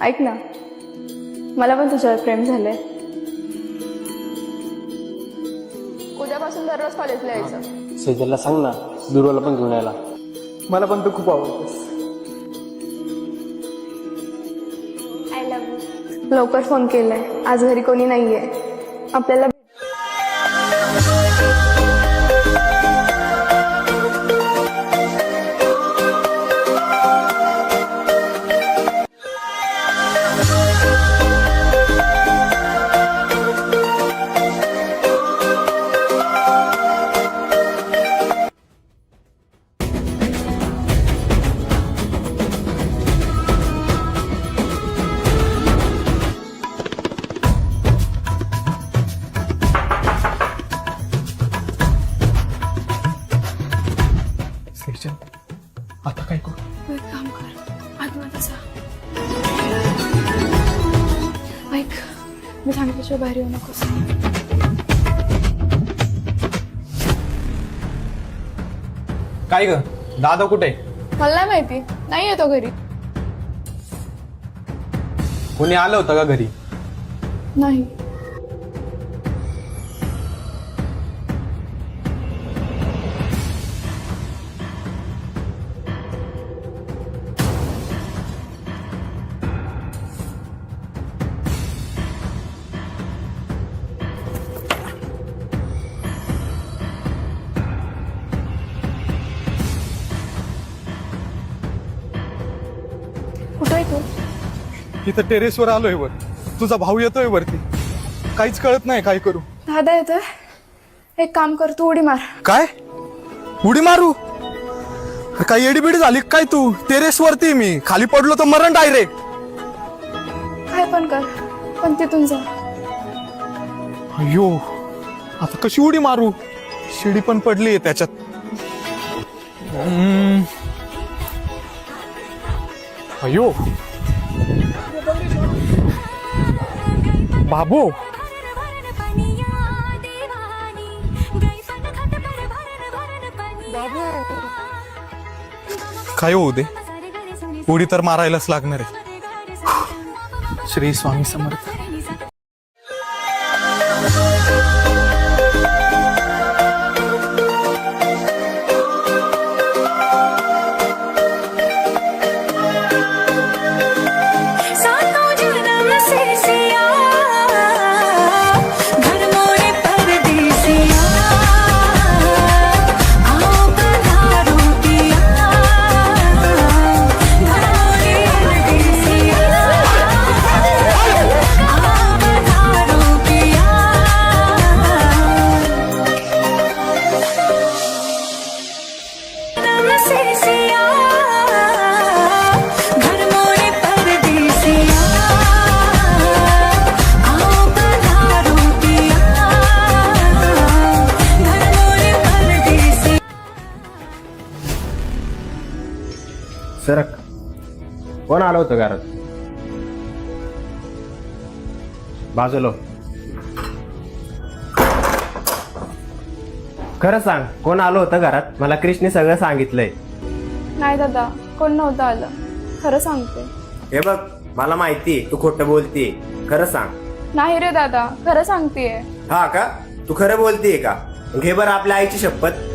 ऐक ना, मला पण तुझ्यावर प्रेम झालंय. उद्यापासून दररोज कॉलेजला यायचं. सेजलला सांग ना, दुर्वाला पण घेऊन यायला. मला पण तू खूप आवडतेस. I love you. लवकर फोन केलाय, आज घरी कोणी नाहीये. आपल्याला आता काय करू? एक काम कर, आतमध्ये जा. ऐक, मी सांगितल्याशिवाय बाहेर येऊ नकोस. काय ग, दादा कुठे? मला नाही माहिती, नाही येतो घरी. कोणी आलं होतं का घरी? नाही. कुठं आहे तू? इथं टेरेसवर आलोय वर. तुझा भाऊ येतोय वरती. काहीच कळत नाही काय करू. दादा येतोय. एक काम कर, तू उडी मार. काय उडी मारू? काही एडीबिडी झाली काय? तू टेरेस वरती, मी खाली पडलो तर मरण डायरेक्ट. काय पण कर, पण तिथून जा. अयो, आता कशी उडी मारू? शिडी पण पडली त्याच्यात. अयो बाबू, काय होऊ दे, उडी तर मारायलाच लागणार आहे. श्री स्वामी समर्थ. सरक, कोण आलं होतं घरात? बाजूला. खरं सांग, कोण आलं होतं घरात? मला क्रिशने सगळं सांगितलंय. नाही दादा, कोण नव्हतं आलं. खरं सांगते. हे बघ, मला माहिती तू खोटं बोलतीये. खरं सांग. नाही रे दादा, खरं सांगतेय. हा का? तू खरं बोलतीये का? घे बरं आपल्या आईची शपथ.